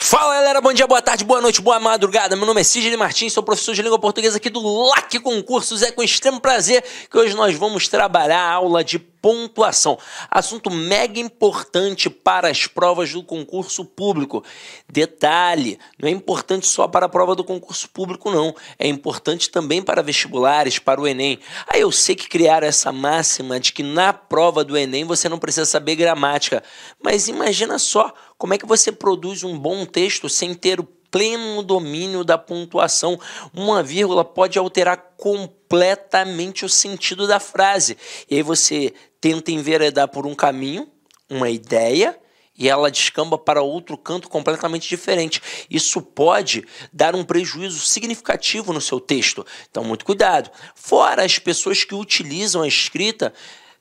Fala galera, bom dia, boa tarde, boa noite, boa madrugada. Meu nome é Sidney Martins, sou professor de língua portuguesa aqui do LAC Concursos. É com extremo prazer que hoje nós vamos trabalhar a aula de pontuação. Assunto mega importante para as provas do concurso público. Detalhe, não é importante só para a prova do concurso público não, é importante também para vestibulares, para o Enem. Aí eu sei que criaram essa máxima de que na prova do Enem você não precisa saber gramática, mas imagina só como é que você produz um bom texto sem ter o pleno domínio da pontuação. Uma vírgula pode alterar completamente o sentido da frase. E aí você tenta enveredar por um caminho, uma ideia, e ela descamba para outro canto completamente diferente. Isso pode dar um prejuízo significativo no seu texto. Então, muito cuidado. Fora as pessoas que utilizam a escrita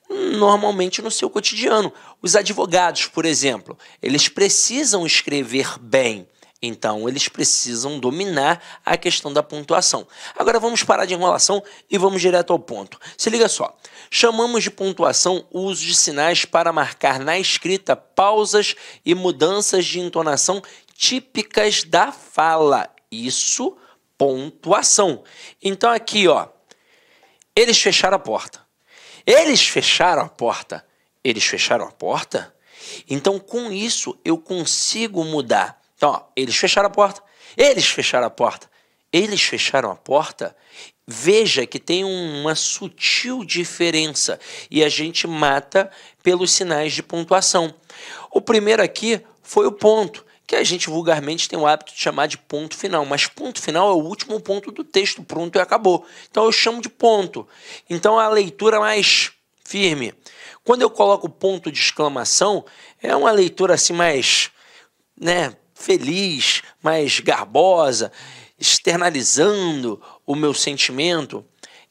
normalmente no seu cotidiano. Os advogados, por exemplo, eles precisam escrever bem. Então, eles precisam dominar a questão da pontuação. Agora, vamos parar de enrolação e vamos direto ao ponto. Se liga só. Chamamos de pontuação o uso de sinais para marcar na escrita pausas e mudanças de entonação típicas da fala. Isso, pontuação. Então, aqui, ó, eles fecharam a porta. Eles fecharam a porta. Eles fecharam a porta? Então, com isso, eu consigo mudar. Então, ó, eles fecharam a porta. Eles fecharam a porta. Eles fecharam a porta. Veja que tem uma sutil diferença. E a gente mata pelos sinais de pontuação. O primeiro aqui foi o ponto, que a gente vulgarmente tem o hábito de chamar de ponto final. Mas ponto final é o último ponto do texto. Pronto e acabou. Então, eu chamo de ponto. Então, a leitura mais firme. Quando eu coloco ponto de exclamação, é uma leitura assim mais, né, feliz, mais garbosa, externalizando o meu sentimento.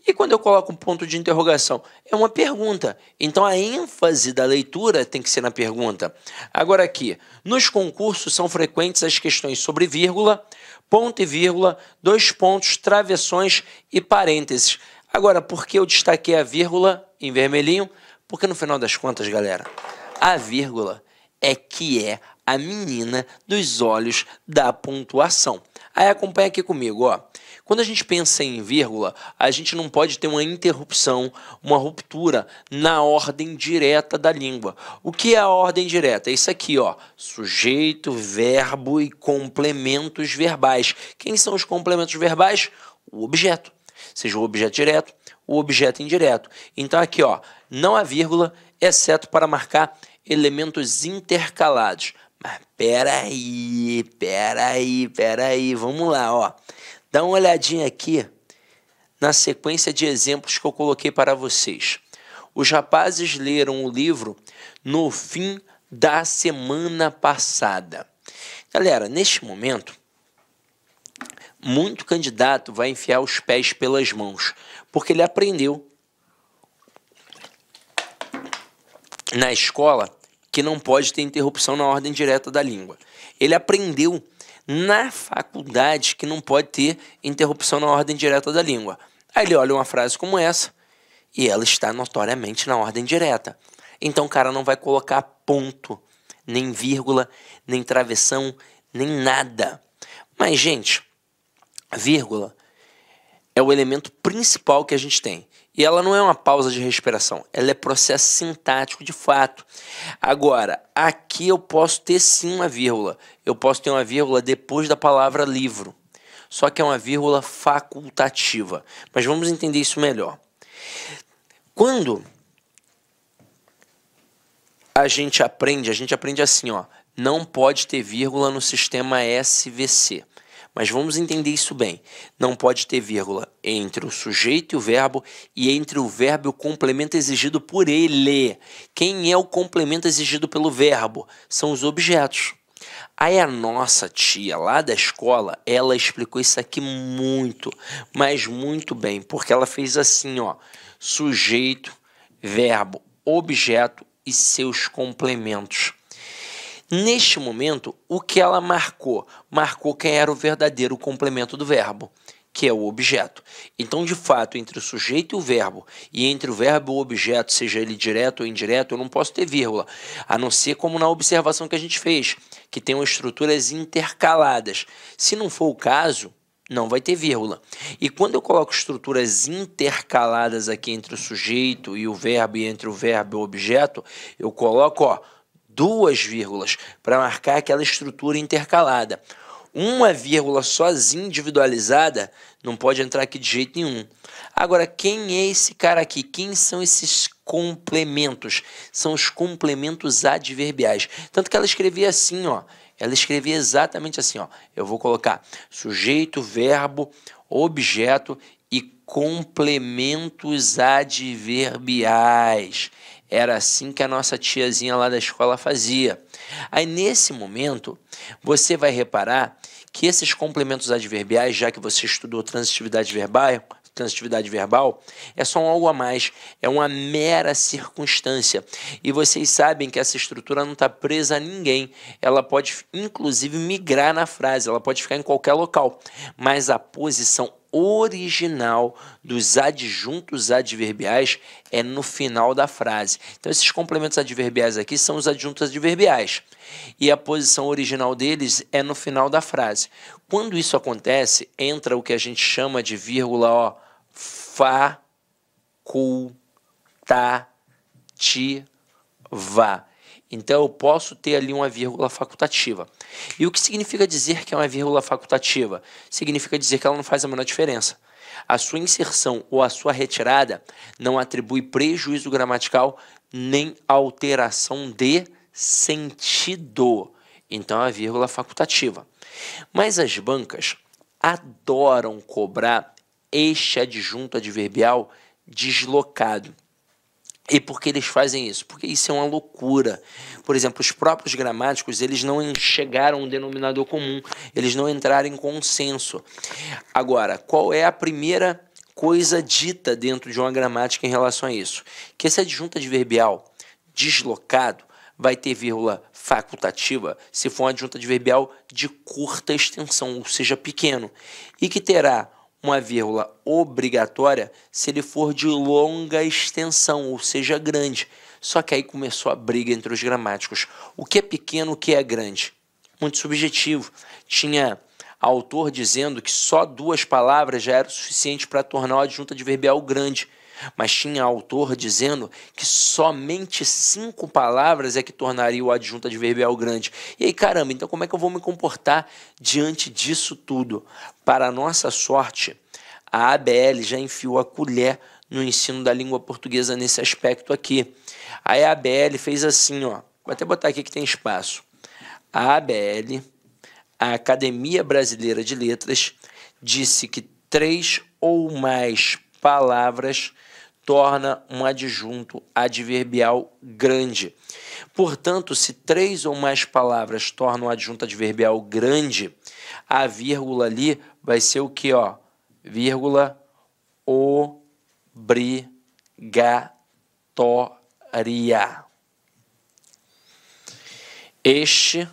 E quando eu coloco um ponto de interrogação, é uma pergunta. Então a ênfase da leitura tem que ser na pergunta. Agora aqui, nos concursos são frequentes as questões sobre vírgula, ponto e vírgula, dois pontos, travessões e parênteses. Agora, por que eu destaquei a vírgula em vermelhinho? Porque no final das contas, galera, a vírgula é que é a menina dos olhos da pontuação. Aí acompanha aqui comigo, ó. Quando a gente pensa em vírgula, a gente não pode ter uma interrupção, uma ruptura na ordem direta da língua. O que é a ordem direta? É isso aqui, ó. Sujeito, verbo e complementos verbais. Quem são os complementos verbais? O objeto. Seja o objeto direto, o objeto indireto. Então aqui, ó, não há vírgula, exceto para marcar elementos intercalados. Mas peraí, vamos lá, ó. Dá uma olhadinha aqui na sequência de exemplos que eu coloquei para vocês. Os rapazes leram o livro no fim da semana passada. Galera, neste momento, muito candidato vai enfiar os pés pelas mãos, porque ele aprendeu na escola que não pode ter interrupção na ordem direta da língua. Ele aprendeu na faculdade que não pode ter interrupção na ordem direta da língua. Aí ele olha uma frase como essa e ela está notoriamente na ordem direta. Então o cara não vai colocar ponto, nem vírgula, nem travessão, nem nada. Mas, gente, a vírgula é o elemento principal que a gente tem. E ela não é uma pausa de respiração, ela é processo sintático de fato. Agora, aqui eu posso ter sim uma vírgula. Eu posso ter uma vírgula depois da palavra livro. Só que é uma vírgula facultativa. Mas vamos entender isso melhor. Quando a gente aprende assim, ó. Não pode ter vírgula no sistema SVC. Mas vamos entender isso bem. Não pode ter vírgula entre o sujeito e o verbo e entre o verbo e o complemento exigido por ele. Quem é o complemento exigido pelo verbo? São os objetos. Aí a nossa tia lá da escola, ela explicou isso aqui muito, mas muito bem, porque ela fez assim, ó, sujeito, verbo, objeto e seus complementos. Neste momento, o que ela marcou? Marcou quem era o verdadeiro complemento do verbo, que é o objeto. Então, de fato, entre o sujeito e o verbo, e entre o verbo e o objeto, seja ele direto ou indireto, eu não posso ter vírgula, a não ser como na observação que a gente fez, que tenham estruturas intercaladas. Se não for o caso, não vai ter vírgula. E quando eu coloco estruturas intercaladas aqui entre o sujeito e o verbo e entre o verbo e o objeto, eu coloco, ó, 2 vírgulas para marcar aquela estrutura intercalada. Uma vírgula sozinha, individualizada, não pode entrar aqui de jeito nenhum. Agora, quem é esse cara aqui? Quem são esses complementos? São os complementos adverbiais. Tanto que ela escrevia assim, ó. Ela escrevia exatamente assim, ó. Eu vou colocar sujeito, verbo, objeto e complementos adverbiais. Era assim que a nossa tiazinha lá da escola fazia. Aí, nesse momento, você vai reparar que esses complementos adverbiais, já que você estudou transitividade verbal, é só um algo a mais, é uma mera circunstância. E vocês sabem que essa estrutura não está presa a ninguém. Ela pode, inclusive, migrar na frase, ela pode ficar em qualquer local. Mas a posição original dos adjuntos adverbiais é no final da frase. Então, esses complementos adverbiais aqui são os adjuntos adverbiais. E a posição original deles é no final da frase. Quando isso acontece, entra o que a gente chama de vírgula, ó, facultativa. Então, eu posso ter ali uma vírgula facultativa. E o que significa dizer que é uma vírgula facultativa? Significa dizer que ela não faz a menor diferença. A sua inserção ou a sua retirada não atribui prejuízo gramatical nem alteração de sentido. Então, é uma vírgula facultativa. Mas as bancas adoram cobrar este adjunto adverbial deslocado. E por que eles fazem isso? Porque isso é uma loucura. Por exemplo, os próprios gramáticos, eles não chegaram a um denominador comum, eles não entraram em consenso. Agora, qual é a primeira coisa dita dentro de uma gramática em relação a isso? Que esse adjunto adverbial deslocado vai ter vírgula facultativa se for um adjunto adverbial de curta extensão, ou seja, pequeno, e que terá uma vírgula obrigatória se ele for de longa extensão, ou seja, grande. Só que aí começou a briga entre os gramáticos. O que é pequeno, o que é grande? Muito subjetivo. Tinha autor dizendo que só 2 palavras já era o suficiente para tornar o adjunto adverbial grande. Mas tinha autor dizendo que somente 5 palavras é que tornaria o adjunto adverbial grande. E aí, caramba, então como é que eu vou me comportar diante disso tudo? Para a nossa sorte, a ABL já enfiou a colher no ensino da língua portuguesa nesse aspecto aqui. Aí a ABL fez assim, ó. Vou até botar aqui que tem espaço. A ABL, a Academia Brasileira de Letras, disse que 3 ou mais palavras torna um adjunto adverbial grande. Portanto, se 3 ou mais palavras tornam um adjunto adverbial grande, a vírgula ali vai ser o que, ó? Vírgula obrigatória. Este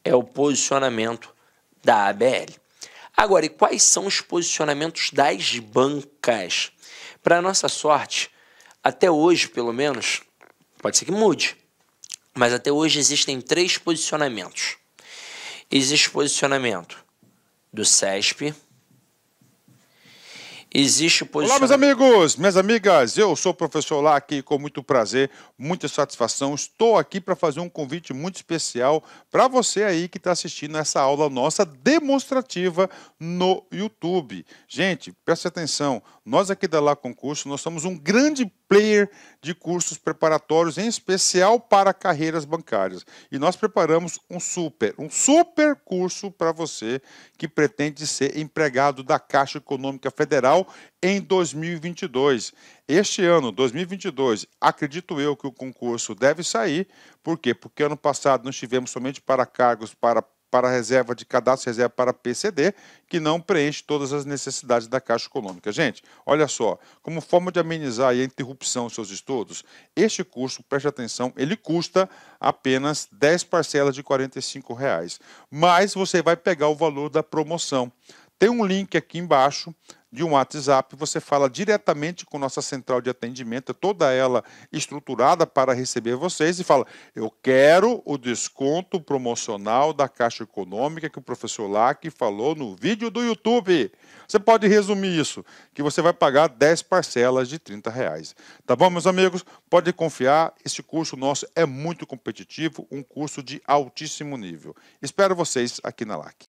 é o posicionamento da ABL. Agora, e quais são os posicionamentos das bancas? Para nossa sorte, até hoje, pelo menos, pode ser que mude, mas até hoje existem 3 posicionamentos. Existe o posicionamento do CESP, existe o posicionamento... Olá, meus amigos, minhas amigas, eu sou o professor Lac, com muito prazer, muita satisfação. Estou aqui para fazer um convite muito especial para você aí que está assistindo essa aula nossa demonstrativa no YouTube. Gente, preste atenção, nós aqui da Lac Concurso, nós somos um grande player de cursos preparatórios, em especial para carreiras bancárias. E nós preparamos um super curso para você que pretende ser empregado da Caixa Econômica Federal em 2022. Este ano, 2022, acredito eu que o concurso deve sair. Por quê? Porque ano passado nós tivemos somente para cargos para reserva de cadastro, reserva para PCD, que não preenche todas as necessidades da Caixa Econômica. Gente, olha só, como forma de amenizar a interrupção dos seus estudos, este curso, preste atenção, ele custa apenas 10 parcelas de R$ 45, mas você vai pegar o valor da promoção. Tem um link aqui embaixo de um WhatsApp, você fala diretamente com nossa central de atendimento, toda ela estruturada para receber vocês, e fala: eu quero o desconto promocional da Caixa Econômica que o professor Lac falou no vídeo do YouTube. Você pode resumir isso, que você vai pagar 10 parcelas de R$ 30. Tá bom, meus amigos? Pode confiar, esse curso nosso é muito competitivo, um curso de altíssimo nível. Espero vocês aqui na LAC.